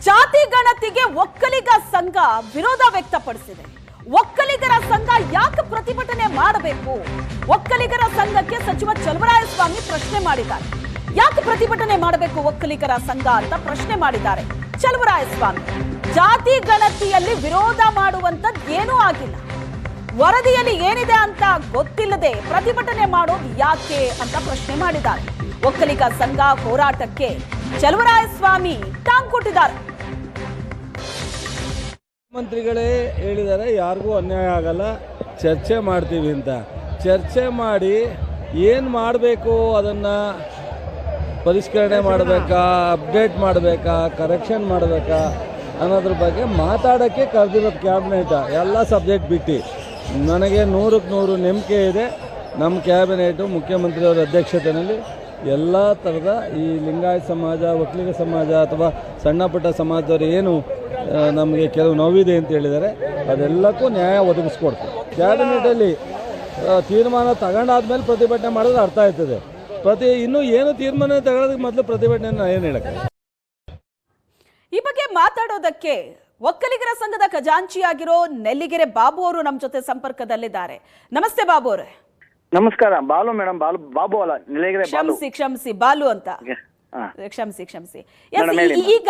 ಜಾತಿ ಗಣತಿಗೆ ಒಕ್ಕಲಿಗ ಸಂಘ ವಿರೋಧ ವ್ಯಕ್ತಪಡಿಸಿದೆ. ಒಕ್ಕಲಿಗರ ಸಂಘ ಯಾಕೆ ಪ್ರತಿಭಟನೆ ಮಾಡಬೇಕು? ಒಕ್ಕಲಿಗರ ಸಂಘಕ್ಕೆ ಸಚಿವ ಚಲುವರಾಯಸ್ವಾಮಿ ಪ್ರಶ್ನೆ ಮಾಡಿದ್ದಾರೆ. ಯಾಕೆ ಪ್ರತಿಭಟನೆ ಮಾಡಬೇಕು ಒಕ್ಕಲಿಗರ ಸಂಘ ಅಂತ ಪ್ರಶ್ನೆ ಮಾಡಿದ್ದಾರೆ ಚಲುವರಾಯಸ್ವಾಮಿ. ಜಾತಿ ಗಣತಿಯಲ್ಲಿ ವಿರೋಧ ಮಾಡುವಂತದ್ದು ಏನೂ ಆಗಿಲ್ಲ, ವರದಿಯಲ್ಲಿ ಏನಿದೆ ಅಂತ ಗೊತ್ತಿಲ್ಲದೆ ಪ್ರತಿಭಟನೆ ಮಾಡೋದು ಯಾಕೆ ಅಂತ ಪ್ರಶ್ನೆ ಮಾಡಿದ್ದಾರೆ. ಒಕ್ಕಲಿಗ ಸಂಘ ಹೋರಾಟಕ್ಕೆ ಚಲುವರಾಯಸ್ವಾಮಿ ಟಾಂಗ್ ಕೊಟ್ಟಿದ್ದಾರೆ. ಮಂತ್ರಿಗಳೇ ಹೇಳಿದ್ದಾರೆ ಯಾರಿಗೂ ಅನ್ಯಾಯ ಆಗಲ್ಲ, ಚರ್ಚೆ ಮಾಡ್ತೀವಿ ಅಂತ. ಚರ್ಚೆ ಮಾಡಿ ಏನು ಮಾಡಬೇಕು ಅದನ್ನು ಪರಿಷ್ಕರಣೆ ಮಾಡಬೇಕಾ, ಅಪ್ಡೇಟ್ ಮಾಡಬೇಕಾ, ಕರೆಕ್ಷನ್ ಮಾಡಬೇಕಾ ಅನ್ನೋದ್ರ ಬಗ್ಗೆ ಮಾತಾಡೋಕ್ಕೆ ಕರೆದಿರೋದು ಕ್ಯಾಬಿನೆಟ್. ಎಲ್ಲ ಸಬ್ಜೆಕ್ಟ್ ಬಿಟ್ಟು ನನಗೆ 100ಕ್ಕೆ 100 ನಂಬಿಕೆ ಇದೆ. ನಮ್ಮ ಕ್ಯಾಬಿನೆಟು ಮುಖ್ಯಮಂತ್ರಿಯವರ ಅಧ್ಯಕ್ಷತೆಯಲ್ಲಿ ಎಲ್ಲ ಥರದ ಈ ಲಿಂಗಾಯತ ಸಮಾಜ, ಒಕ್ಕಲಿಗ ಸಮಾಜ ಅಥವಾ ಸಣ್ಣ ಪುಟ್ಟ ಸಮಾಜದವರು ಏನು ನಮಗೆ ಕೆಲವು ನೋವಿದೆ ಅಂತ ಹೇಳಿದ್ದಾರೆ ಅದೆಲ್ಲಕ್ಕೂ ನ್ಯಾಯ ಒದಗಿಸ್ಕೊಡ್ತೀವಿ. ಕ್ಯಾಬಿನೆಟಲ್ಲಿ ತೀರ್ಮಾನ ತಗೊಂಡಾದ್ಮೇಲೆ ಪ್ರತಿಭಟನೆ ಮಾಡಿದ್ರೆ ಅರ್ಥ ಆಯ್ತದೆ. ಇನ್ನೂ ಏನು ತೀರ್ಮಾನ ತಗೊಳ್ಳೋದಕ್ಕೆ ಮೊದಲು ಪ್ರತಿಭಟನೆ ಏನು ಹೇಳಕ್ಕೆ. ಈ ಬಗ್ಗೆ ಮಾತಾಡೋದಕ್ಕೆ ಒಕ್ಕಲಿಗರ ಸಂಘದ ಖಜಾಂಚಿಯಾಗಿರೋ ನೆಲ್ಲಿಗೆರೆ ಬಾಬು ಅವರು ನಮ್ಮ ಜೊತೆ ಸಂಪರ್ಕದಲ್ಲಿದ್ದಾರೆ. ನಮಸ್ತೆ ಬಾಬು ಅವರೇ. ನಮಸ್ಕಾರ. ಬಾಲು ಮೇಡಮ್. ಬಾಬು ಅಲ್ಲ, ನೆಲ್ಲಿಗೆರೆ ಬಾಲು. ಕ್ಷಮಿಸಿ ಬಾಲು ಅಂತ. ಕ್ಷಮಿಸಿ. ಈಗ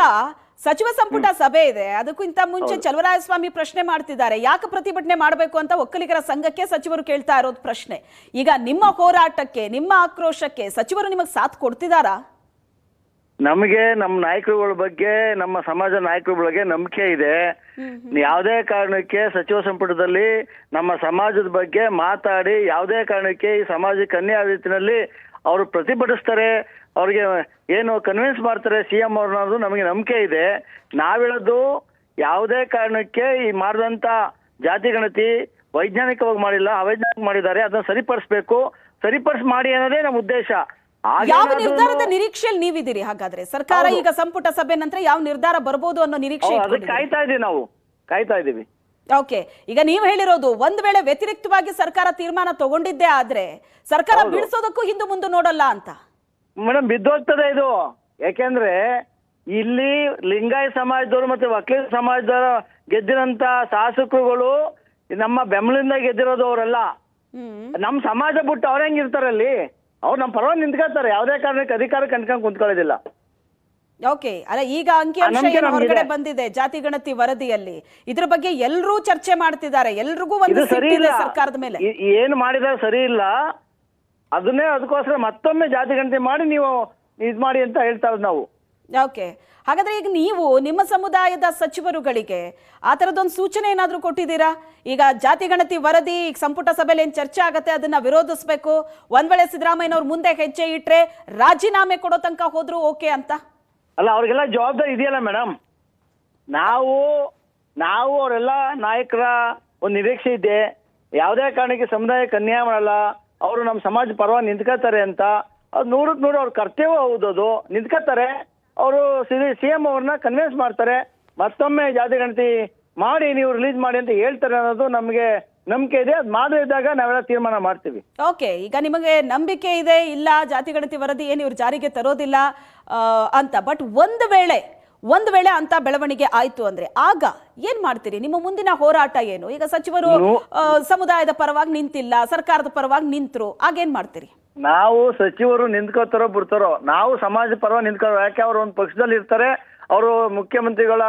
ಸಚಿವ ಸಂಪುಟ ಸಭೆ ಇದೆ, ಅದಕ್ಕಿಂತ ಮುಂಚೆ ಚಲುವರಾಯಸ್ವಾಮಿ ಪ್ರಶ್ನೆ ಮಾಡ್ತಿದ್ದಾರೆ ಯಾಕೆ ಪ್ರತಿಭಟನೆ ಮಾಡಬೇಕು ಅಂತ ಒಕ್ಕಲಿಗರ ಸಂಘಕ್ಕೆ ಸಚಿವರು ಕೇಳ್ತಾ ಇರೋದು ಪ್ರಶ್ನೆ. ಈಗ ನಿಮ್ಮ ಹೋರಾಟಕ್ಕೆ, ನಿಮ್ಮ ಆಕ್ರೋಶಕ್ಕೆ ಸಚಿವರು ನಿಮಗೆ ಸಾಥ್ ಕೊಡ್ತಿದಾರಾ? ನಮಗೆ ನಮ್ಮ ನಾಯಕರುಗಳ ಬಗ್ಗೆ, ನಮ್ಮ ಸಮಾಜ ನಾಯಕರ ಬಗ್ಗೆ ನಂಬಿಕೆ ಇದೆ. ಯಾವುದೇ ಕಾರಣಕ್ಕೆ ಸಚಿವ ಸಂಪುಟದಲ್ಲಿ ನಮ್ಮ ಸಮಾಜದ ಬಗ್ಗೆ ಮಾತಾಡಿ ಯಾವುದೇ ಕಾರಣಕ್ಕೆ ಈ ಸಮಾಜಕ್ಕೆ ಅನ್ಯಾಯ ರೀತಿಯಲ್ಲಿ ಅವರು ಪ್ರತಿಭಟಿಸ್ತಾರೆ, ಅವ್ರಿಗೆ ಏನು ಕನ್ವಿನ್ಸ್ ಮಾಡ್ತಾರೆ ಸಿಎಂ ಅವ್ರನ್ನೋದು ನಮಗೆ ನಂಬಿಕೆ ಇದೆ. ನಾವೇಳೋದು ಯಾವುದೇ ಕಾರಣಕ್ಕೆ ಈ ಮಾಡಿದಂತ ಜಾತಿ ಗಣತಿ ವೈಜ್ಞಾನಿಕವಾಗಿ ಮಾಡಿಲ್ಲ, ಅವೈಜ್ಞಾನಿಕ ಮಾಡಿದ್ದಾರೆ. ಅದನ್ನ ಸರಿಪಡಿಸಿ ಮಾಡಿ ಅನ್ನೋದೇ ನಮ್ಮ ಉದ್ದೇಶ. ಯಾವ ನಿರ್ಧಾರದ ನಿರೀಕ್ಷೆಯಲ್ಲಿ ನೀವಿದ್ದೀರಿ? ಹಾಗಾದ್ರೆ ಸರ್ಕಾರ ಈಗ ಸಂಪುಟ ಸಭೆ ನಂತರ ಯಾವ ನಿರ್ಧಾರ ಬರ್ಬೋದು ಅನ್ನೋ ನಿರೀಕ್ಷೆ ಕಾಯ್ತಾ ಇದೀವಿ. ಓಕೆ, ಈಗ ನೀವು ಹೇಳಿರೋದು ಒಂದ್ ವೇಳೆ ವ್ಯತಿರಿಕ್ತವಾಗಿ ಸರ್ಕಾರ ತೀರ್ಮಾನ ತಗೊಂಡಿದ್ದೇ ಆದ್ರೆ ಸರ್ಕಾರ ಬಿಡಿಸೋದಕ್ಕೂ ಹಿಂದೆ ಮುಂದೆ ನೋಡಲ್ಲ ಅಂತ. ಮೇಡಮ್, ಬಿದ್ದೋಗ್ತದೆ ಇದು. ಯಾಕೆಂದ್ರೆ ಇಲ್ಲಿ ಲಿಂಗಾಯತ ಸಮಾಜದವರು ಮತ್ತೆ ಒಕ್ಕಲಿಗ ಸಮಾಜದವರು ಗೆದ್ದಿರಂತ ಶಾಸಕರುಗಳು ನಮ್ಮ ಬೆಂಬಲಿಂದ ಗೆದ್ದಿರೋದು ಅವರೆಲ್ಲ. ನಮ್ಮ ಸಮಾಜ ಬಿಟ್ಟು ಅವ್ರ ಹೆಂಗಿರ್ತಾರೆ ಅಲ್ಲಿ? ಅವ್ರು ನಮ್ಮ ಪರವಾಗಿ ನಿಂತ್ಕೊಳ್ತಾರೆ, ಯಾವುದೇ ಕಾರಣಕ್ಕೆ ಅಧಿಕಾರ ಕಂಡ್ಕೊಂಡು ಕುಂತ್ಕೊಳ್ಳೋದಿಲ್ಲ. ಓಕೆ, ಅಲ್ಲ ಈಗ ಅಂಕಿಅಂಶ ಹೊರಗಡೆ ಬಂದಿದೆ ಜಾತಿ ಗಣತಿ ವರದಿಯಲ್ಲಿ, ಇದ್ರ ಬಗ್ಗೆ ಎಲ್ಲರೂ ಚರ್ಚೆ ಮಾಡ್ತಿದ್ದಾರೆ, ಎಲ್ರಿಗೂ ಒಂದು ಸಿಟ್ಟಿದೆ ಸರ್ಕಾರದ ಮೇಲೆ. ಏನು ಮಾಡಿದ್ರೆ ಸರಿ ಇಲ್ಲ, ಅದಕ್ಕೋಸ್ಕರ ಮತ್ತೊಮ್ಮೆ ಜಾತಿ ಗಣತಿ ಮಾಡಿ ನೀವು ಇದ್ ಮಾಡಿ ಅಂತ ಹೇಳ್ತಾ ಇರೋದು ನಾವು. ಓಕೆ, ಹಾಗಾದ್ರೆ ಈಗ ನೀವು ನಿಮ್ಮ ಸಮುದಾಯದ ಸಚಿವರುಗಳಿಗೆ ಆ ತರದೊಂದು ಸೂಚನೆ ಏನಾದ್ರೂ ಕೊಟ್ಟಿದ್ದೀರಾ? ಈಗ ಜಾತಿ ಗಣತಿ ವರದಿ ಈಗ ಸಂಪುಟ ಸಭೆಯಲ್ಲಿ ಏನ್ ಚರ್ಚೆ ಆಗತ್ತೆ ಅದನ್ನ ವಿರೋಧಿಸಬೇಕು, ಒಂದ್ ವೇಳೆ ಸಿದ್ದರಾಮಯ್ಯನವ್ರು ಮುಂದೆ ಹೆಜ್ಜೆ ಇಟ್ರೆ ರಾಜೀನಾಮೆ ಕೊಡೋ ತನಕ ಹೋದ್ರು ಓಕೆ ಅಂತ? ಅಲ್ಲ, ಅವ್ರಿಗೆಲ್ಲ ಜವಾಬ್ದಾರಿ ಇದೆಯಲ್ಲ ಮೇಡಮ್. ನಾವು ಅವರೆಲ್ಲ ನಾಯಕರ ಒಂದು ನಿರೀಕ್ಷೆ ಇದೆ, ಯಾವುದೇ ಕಾರಣಕ್ಕೆ ಸಮುದಾಯಕ್ಕೆ ಅನ್ಯಾಯ ಮಾಡಲ್ಲ, ಅವರು ನಮ್ಮ ಸಮಾಜ ಪರವಾಗಿ ನಿಂತ್ಕೋತಾರೆ ಅಂತ. ಅದು 100ಕ್ಕೆ 100 ಅವ್ರ ಕರ್ತವ್ಯ ಹೌದದು. ನಿಂತ್ಕೋತಾರೆ, ಅವರು ಸಿಎಂ ಅವ್ರನ್ನ ಕನ್ವಿನ್ಸ್ ಮಾಡ್ತಾರೆ, ಮತ್ತೊಮ್ಮೆ ಜಾತಿ ಗಣತಿ ಮಾಡಿ ನೀವು ರಿಲೀಸ್ ಮಾಡಿ ಅಂತ ಹೇಳ್ತಾರೆ ಅನ್ನೋದು ನಮಗೆ ನಂಬಿಕೆ ಇದೆ. ಅದು ಮಾಡದೇ ಇದ್ದಾಗ ನಾವೆಲ್ಲ ತೀರ್ಮಾನ ಮಾಡ್ತೀವಿ. ಓಕೆ, ಈಗ ನಿಮಗೆ ನಂಬಿಕೆ ಇದೆ, ಇಲ್ಲ ಜಾತಿ ಗಣತಿ ವರದಿ ಏನು ಇವ್ರು ಜಾರಿಗೆ ತರೋದಿಲ್ಲ ಅಂತ. ಬಟ್ ಒಂದು ವೇಳೆ ಅಂತ ಬೆಳವಣಿಗೆ ಆಯ್ತು ಅಂದ್ರೆ ಆಗ ಏನ್ ಮಾಡ್ತೀರಿ? ನಿಮ್ಮ ಮುಂದಿನ ಹೋರಾಟ ಏನು? ಈಗ ಸಚಿವರು ಸಮುದಾಯದ ಪರವಾಗಿ ನಿಂತಿಲ್ಲ, ಸರ್ಕಾರದ ಪರವಾಗಿ ನಿಂತರು, ಆಗೇನ್ ಮಾಡ್ತೀರಿ? ನಾವು ಸಚಿವರು ನಿಂತ್ಕೋತಾರೋ ಬಿಡ್ತಾರೋ, ನಾವು ಸಮಾಜ ಪರವಾಗಿ ನಿಂತ್ಕೊಳ್ಳೋ. ಯಾಕೆ ಅವರು ಒಂದು ಪಕ್ಷದಲ್ಲಿ ಇರ್ತಾರೆ, ಅವರು ಮುಖ್ಯಮಂತ್ರಿಗಳ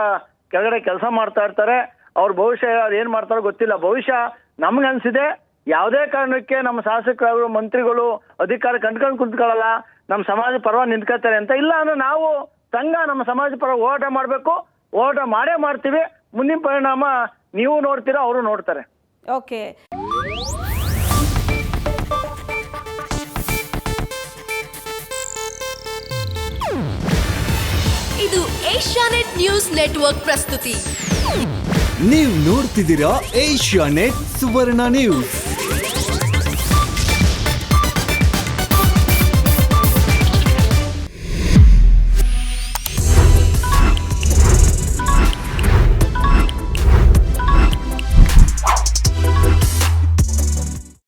ಕೆಳಗಡೆ ಕೆಲಸ ಮಾಡ್ತಾ ಇರ್ತಾರೆ. ಅವ್ರ ಭವಿಷ್ಯ ಏನ್ ಮಾಡ್ತಾರೋ ಗೊತ್ತಿಲ್ಲ. ಭವಿಷ್ಯ ನಮ್ಗೆ ಅನ್ಸಿದೆ ಯಾವುದೇ ಕಾರಣಕ್ಕೆ ನಮ್ಮ ಶಾಸಕರು, ಮಂತ್ರಿಗಳು ಅಧಿಕಾರ ಕಂಡ್ಕೊಂಡು ಕುಂತ್ಕೊಳ್ಳಲ್ಲ, ನಮ್ಮ ಸಮಾಜ ಪರವಾಗಿ ನಿಂತ್ಕೊಳ್ತಾರೆ ಅಂತ. ಇಲ್ಲ ಅಂದ್ರೆ ನಾವು ಸಂಘ ನಮ್ಮ ಸಮಾಜ ಪರ ಹೋರಾಟ ಮಾಡಬೇಕು, ಹೋರಾಟ ಮಾಡೇ ಮಾಡ್ತೀವಿ. ಮುಂದಿನ ಪರಿಣಾಮ ನೀವು ನೋಡ್ತೀರಾ, ಅವರು ನೋಡ್ತಾರೆ. ಓಕೆ, ಇದು ಏಷ್ಯಾನೆಟ್ ನ್ಯೂಸ್ ನೆಟ್ವರ್ಕ್ ಪ್ರಸ್ತುತಿ. ನೀವು ನೋಡ್ತಿದ್ದೀರಾ ಏಷ್ಯಾನೆಟ್ ಸುವರ್ಣ ನ್ಯೂಸ್.